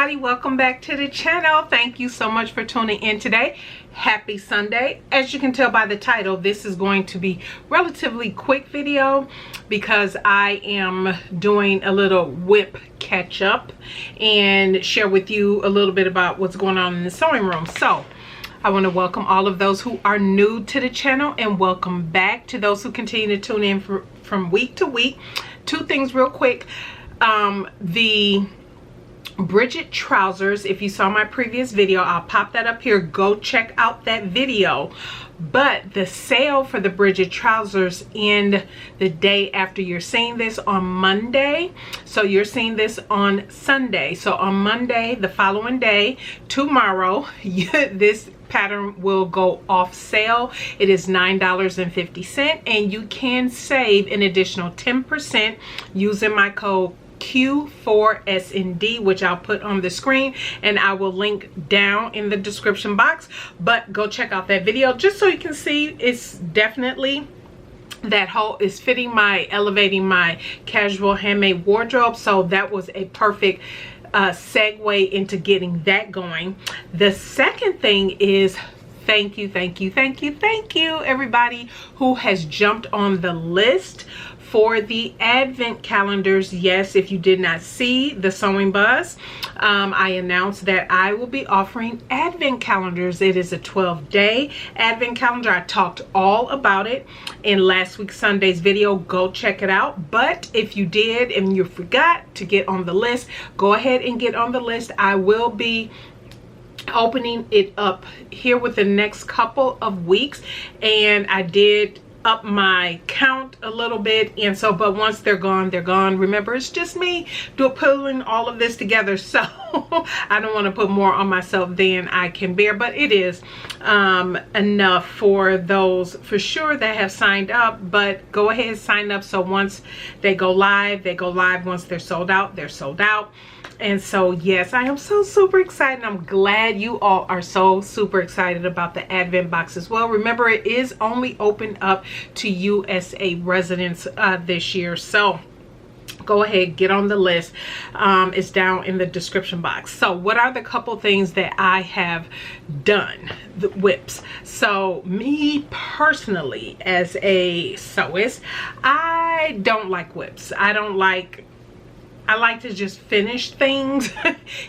everybody, welcome back to the channel. Thank you so much for tuning in today. Happy Sunday. As you can tell by the title, this is going to be relatively quick video because I am doing a little whip catch up and share with you a little bit about what's going on in the sewing room. So I want to welcome all of those who are new to the channel and welcome back to those who continue to tune in from week to week. Two things real quick. The Bridget trousers, if you saw my previous video, I'll pop that up here. Go check out that video. But the sale for the Bridget trousers end the day after you're seeing this on Monday. So you're seeing this on Sunday. So on Monday, the following day, tomorrow, this pattern will go off sale. It is $9.50 and you can save an additional 10% using my code Q4SND, which I'll put on the screen and I will link down in the description box. But go check out that video just so you can see it's definitely that whole is fitting my elevating my casual handmade wardrobe. So that was a perfect segue into getting that going. The second thing is thank you everybody who has jumped on the list for the advent calendars. Yes, if you did not see the Sewing Buzz, I announced that I will be offering advent calendars. It is a 12-day advent calendar. I talked all about it in last week's Sunday's video. Go check it out. But if you did and you forgot to get on the list, go ahead and get on the list. I will be opening it up here within the next couple of weeks, and I did up my count a little bit, and so but once they're gone, they're gone. Remember, it's just me pulling all of this together, so I don't want to put more on myself than I can bear, but it is enough for those for sure that have signed up. But go ahead and sign up, so once they go live, they go live. Once they're sold out, they're sold out. And so yes, I am so super excited. I'm glad you all are so super excited about the advent box as well. Remember, it is only open up to USA residents this year, so go ahead, get on the list. It's down in the description box. So what are the couple things that I have done? The whips. So me personally, as a sewist, I don't like whips. I like to just finish things,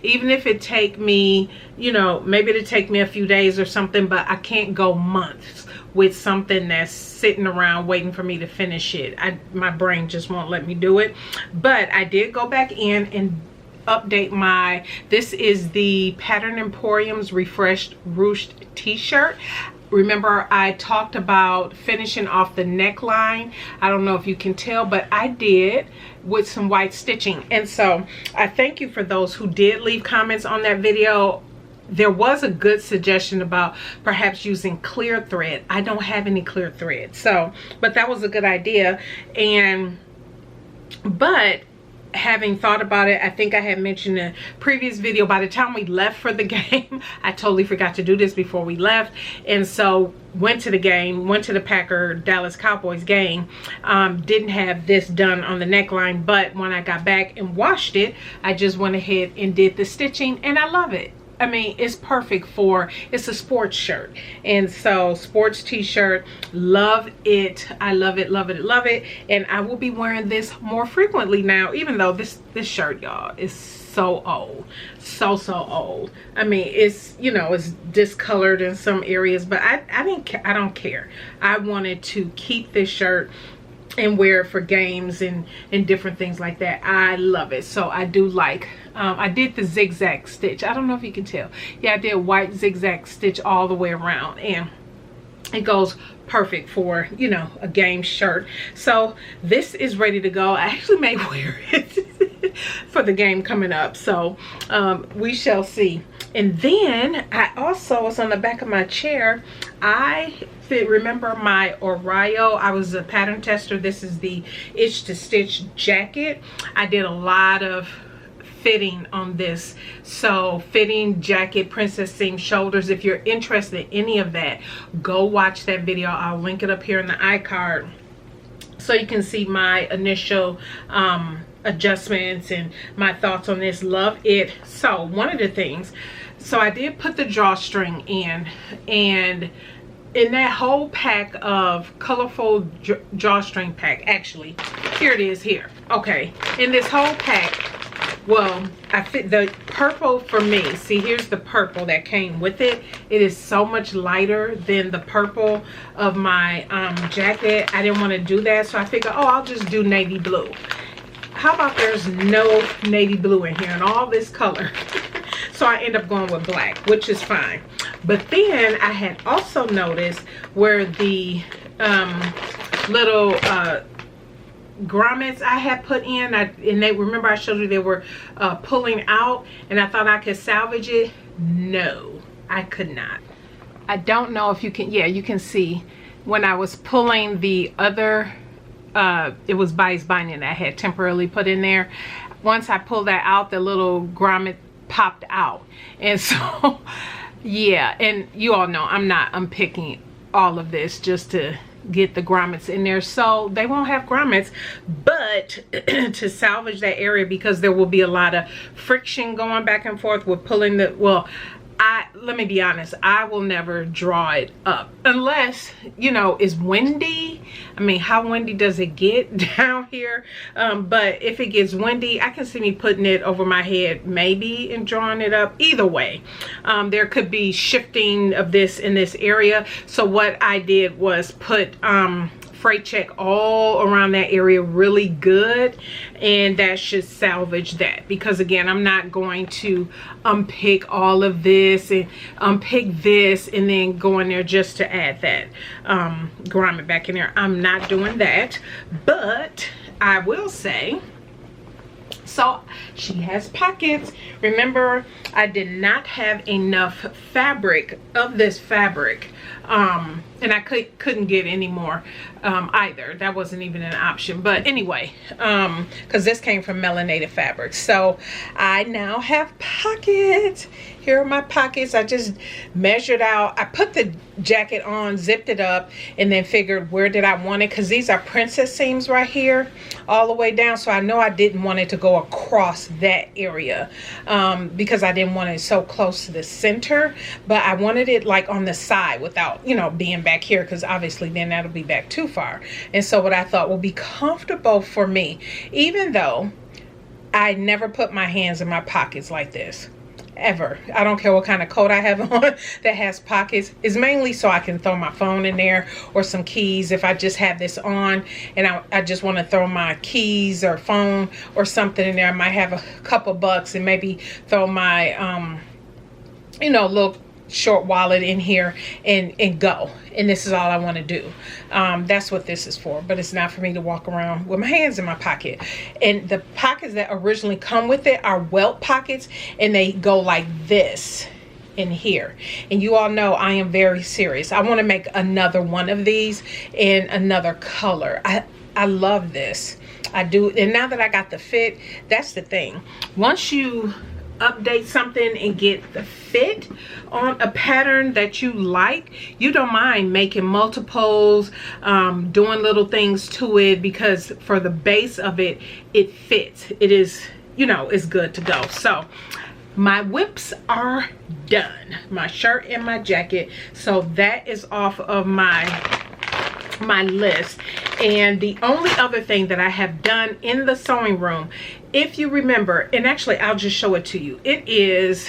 even if it take me, you know, maybe it'll take me a few days or something, but I can't go months with something that's sitting around waiting for me to finish it. My brain just won't let me do it. But I did go back in and update this is the Pattern Emporium's Refreshed Ruched t-shirt. Remember, I talked about finishing off the neckline. I don't know if you can tell, but I did with some white stitching. And so I thank you for those who did leave comments on that video. There was a good suggestion about perhaps using clear thread. I don't have any clear thread, so, but that was a good idea. But having thought about it, I think I had mentioned in a previous video, by the time we left for the game, I totally forgot to do this before we left, and so went to the game, went to the Packer Dallas Cowboys game, didn't have this done on the neckline, but when I got back and washed it, I just went ahead and did the stitching, and I love it. I mean, it's perfect for, it's a sports shirt, and so sports t-shirt, love it. I love it, love it, love it. And I will be wearing this more frequently now, even though this shirt, y'all, is so old, so old. I mean, it's, you know, it's discolored in some areas, but I don't care. I wanted to keep this shirt and wear it for games and different things like that. I love it. So I do like, I did the zigzag stitch. I don't know if you can tell. Yeah, I did white zigzag stitch all the way around, and it goes perfect for, you know, a game shirt. So this is ready to go. I actually may wear it for the game coming up, so we shall see. And then I also was on the back of my chair. Remember my Oreo, I was a pattern tester. This is the Itch to Stitch jacket. I did a lot of fitting on this, so fitting jacket, princess seam shoulders. If you're interested in any of that, go watch that video. I'll link it up here in the iCard. so you can see my initial adjustments and my thoughts on this. Love it. So one of the things, so I did put the drawstring in, and in that whole pack of colorful drawstring pack, actually here it is here, okay, in this whole pack, well, I fit the purple for me. See, here's the purple that came with it. It is so much lighter than the purple of my jacket. I didn't want to do that, so I figured, oh, I'll just do navy blue. How about there's no navy blue in here and all this color? So I end up going with black, which is fine. But then I had also noticed where the little grommets I had put in, and they, remember I showed you they were pulling out, and I thought I could salvage it. No, I could not. I don't know if you can, yeah, you can see when I was pulling the other, it was bias binding that I had temporarily put in there. Once I pulled that out, the little grommet popped out. And so yeah, and you all know I'm not unpicking all of this just to get the grommets in there, so they won't have grommets, but to salvage that area, because there will be a lot of friction going back and forth with pulling the, well, let me be honest, I will never draw it up unless, you know, it's windy. I mean, how windy does it get down here? But if it gets windy, I can see me putting it over my head maybe and drawing it up. Either way, there could be shifting of this in this area. So what I did was put freight check all around that area really good, and that should salvage that, because again, I'm not going to unpick all of this and unpick this and then go in there just to add that grommet back in there. I'm not doing that, but I will say, so she has pockets. Remember, I did not have enough fabric of this fabric, and I couldn't get any more either. That wasn't even an option. But anyway, because this came from melanated fabric, so I now have pockets. Here are my pockets. I just measured out. I put the jacket on, zipped it up, and then figured where did I want it, because these are princess seams right here all the way down, so I know I didn't want it to go across that area, because I didn't want it so close to the center, but I wanted it like on the side without, you know, being back here, because obviously then that'll be back too far. And so what I thought will be comfortable for me, even though I never put my hands in my pockets like this ever. I don't care what kind of coat I have on that has pockets. It's mainly so I can throw my phone in there or some keys. If I just have this on and I just want to throw my keys or phone or something in there, I might have a couple bucks and maybe throw my you know, little short wallet in here and go, and this is all I want to do. That's what this is for, but it's not for me to walk around with my hands in my pocket. And the pockets that originally come with it are welt pockets, and they go like this in here. And you all know I am very serious. I want to make another one of these in another color. I love this, I do. And now that I got the fit, that's the thing, once you update something and get the fit on a pattern that you like, you don't mind making multiples, doing little things to it, because for the base of it, it fits. It is, you know, it's good to go. So my whips are done, my shirt and my jacket, so that is off of my list. And the only other thing that I have done in the sewing room, if you remember, and actually I'll just show it to you, it is,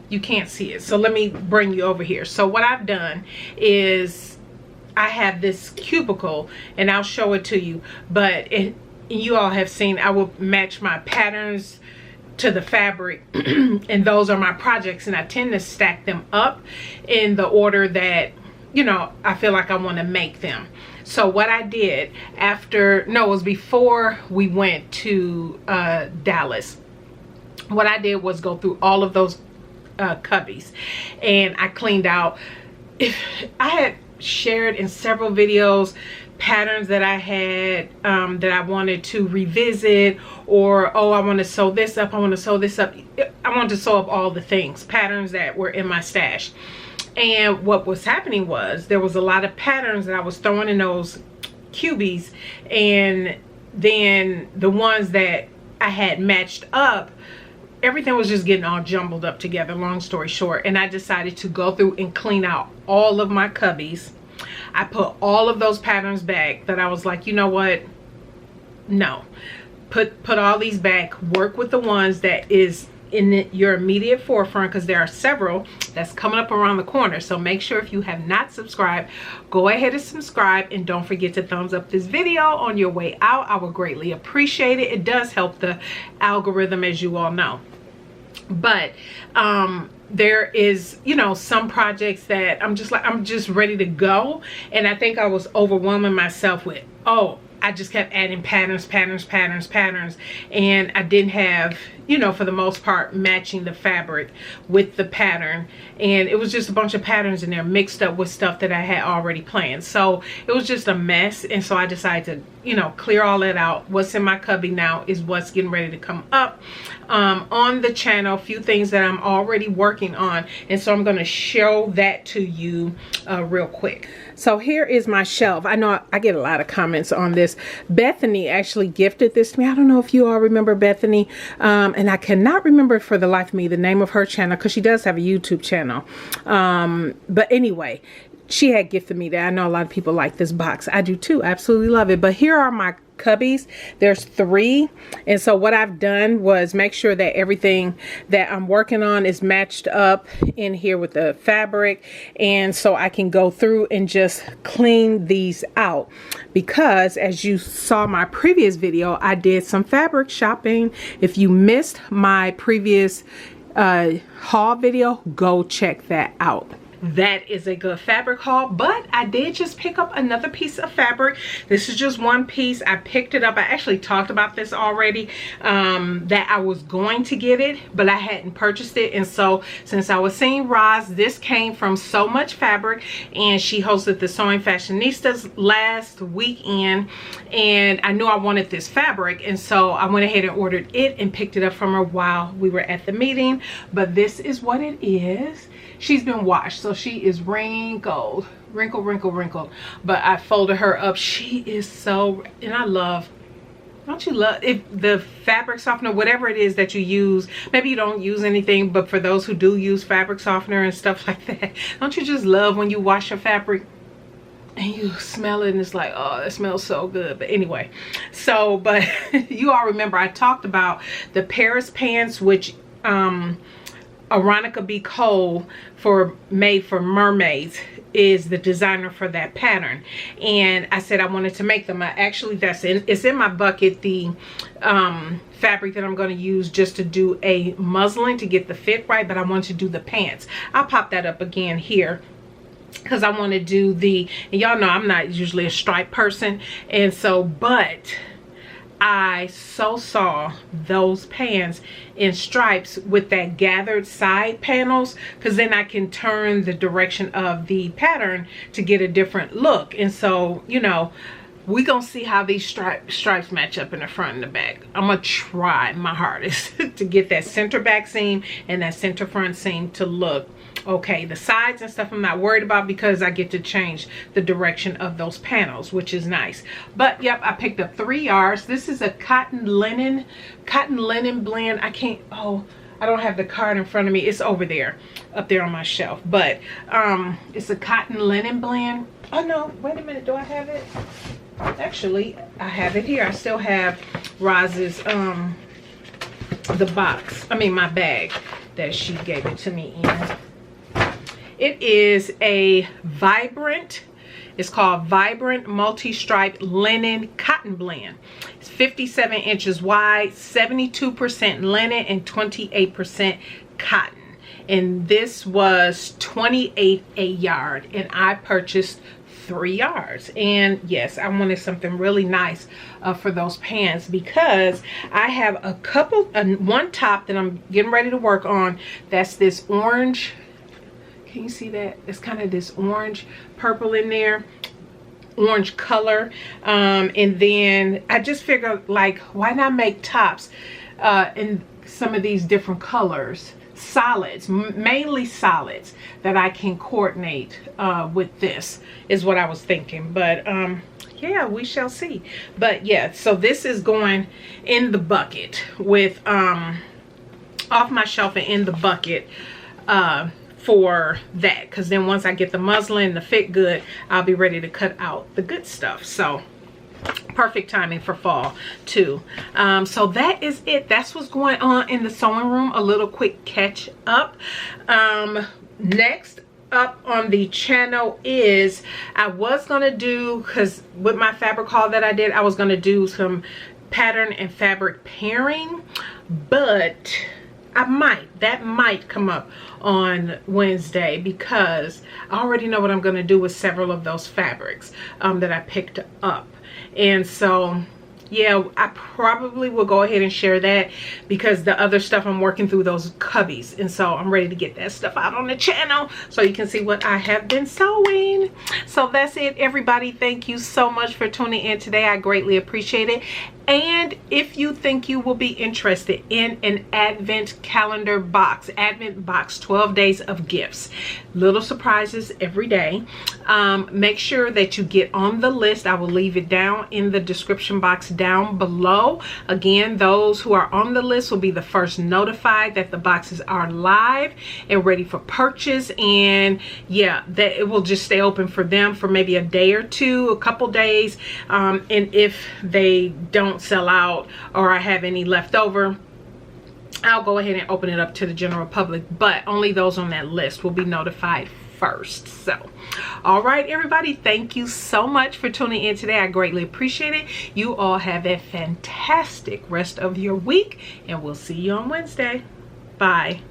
you can't see it, so let me bring you over here. So what I've done is I have this cubicle, and I'll show it to you, but you all have seen I will match my patterns to the fabric and those are my projects, and I tend to stack them up in the order that, you know, I feel like I want to make them. So what I did after, no, it was before we went to Dallas, what I did was go through all of those cubbies, and I cleaned out. I had shared in several videos patterns that I had that I wanted to revisit, or oh, I want to sew this up, I want to sew this up. I wanted to sew up all the things, patterns that were in my stash. And what was happening was there was a lot of patterns that I was throwing in those cubies, and then the ones that I had matched up, everything was just getting all jumbled up together, long story short. And I decided to go through and clean out all of my cubbies. I put all of those patterns back that I was like, you know what, no, put all these back, work with the ones that is in your immediate forefront, because there are several that's coming up around the corner. So make sure, if you have not subscribed, go ahead and subscribe, and don't forget to thumbs up this video on your way out. I would greatly appreciate it. It does help the algorithm, as you all know. But there is, you know, some projects that I'm just ready to go, and I think I was overwhelming myself with, oh, I just kept adding patterns, and I didn't have, you know, for the most part, matching the fabric with the pattern, and it was just a bunch of patterns in there mixed up with stuff that I had already planned. So it was just a mess, and so I decided to, you know, clear all that out. What's in my cubby now is what's getting ready to come up on the channel. A few things that I'm already working on, and so I'm going to show that to you real quick. So here is my shelf. I know I get a lot of comments on this. Bethany actually gifted this to me. I don't know if you all remember Bethany, and I cannot remember for the life of me the name of her channel, because she does have a YouTube channel. But anyway, she had gifted me that. I know a lot of people like this box. I do too. Absolutely love it. But here are my cubbies. There's 3, and so what I've done was make sure that everything that I'm working on is matched up in here with the fabric, and so I can go through and just clean these out, because as you saw my previous video, I did some fabric shopping. If you missed my previous haul video, go check that out. That is a good fabric haul. But I did just pick up another piece of fabric. This is just one piece. I picked it up. I actually talked about this already, that I was going to get it, but I hadn't purchased it. And so since I was seeing Roz, this came from So Much Fabric, and she hosted the Sewing Fashionistas last weekend, and I knew I wanted this fabric, and so I went ahead and ordered it and picked it up from her while we were at the meeting. But this is what it is. She's been washed, so she is wrinkled, but I folded her up. She is so, and I love, don't you love if the fabric softener, whatever it is that you use, maybe you don't use anything, but for those who do use fabric softener and stuff like that, don't you just love when you wash your fabric and you smell it and it's like, oh, that smells so good? But anyway, so, but you all remember I talked about the Paris pants, which Aronica B. Cole made for mermaids is the designer for that pattern, and I said I wanted to make them. It's in my bucket, the fabric that I'm going to use just to do a muslin to get the fit right, but I want to do the pants. I'll pop that up again here, because I want to do the, and y'all know I'm not usually a stripe person, and so, but I saw those pants in stripes with that gathered side panels, because then I can turn the direction of the pattern to get a different look. And so, you know, we're gonna see how these stripes match up in the front and the back. I'm gonna try my hardest to get that center back seam and that center front seam to look okay. The sides and stuff I'm not worried about, because I get to change the direction of those panels, which is nice. But yep, I picked up 3 yards. This is a cotton linen blend. I don't have the card in front of me. It's over there, up there on my shelf. But it's a cotton linen blend. Oh no, wait a minute, do I have it? Actually, I have it here. I still have Roz's my bag that she gave it to me in. It is a vibrant, it's called Vibrant Multi-Stripe Linen Cotton Blend. It's 57 inches wide, 72% linen and 28% cotton. And this was $28 a yard, and I purchased 3 yards. And yes, I wanted something really nice for those pants, because I have a couple, one top that I'm getting ready to work on. That's this orange. Can you see that? It's kind of this orange purple in there, orange color. And then I just figured, like, why not make tops in some of these different colors? solids, mainly solids, that I can coordinate with this, is what I was thinking. But yeah, we shall see. But yeah, so this is going in the bucket with off my shelf and in the bucket for that, because then once I get the muslin, the fit good, I'll be ready to cut out the good stuff. So perfect timing for fall too. So that is it. That's what's going on in the sewing room. A little quick catch up. Next up on the channel is, I was gonna do, because with my fabric haul that I did, I was gonna do some pattern and fabric pairing, but that might come up on Wednesday, because I already know what I'm going to do with several of those fabrics that I picked up. And so yeah, I probably will go ahead and share that, because the other stuff I'm working through those cubbies, and so I'm ready to get that stuff out on the channel so you can see what I have been sewing. So that's it, everybody. Thank you so much for tuning in today. I greatly appreciate it. And if you think you will be interested in an advent calendar box, advent box, 12 days of gifts, little surprises every day, make sure that you get on the list. I will leave it down in the description box down below. Again, those who are on the list will be the first notified that the boxes are live and ready for purchase. And yeah, that it will just stay open for them for maybe a day or two, a couple days, and if they don't sell out or I have any left over, I'll go ahead and open it up to the general public, but only those on that list will be notified first. So all right, everybody, thank you so much for tuning in today. I greatly appreciate it. You all have a fantastic rest of your week, and we'll see you on Wednesday. Bye.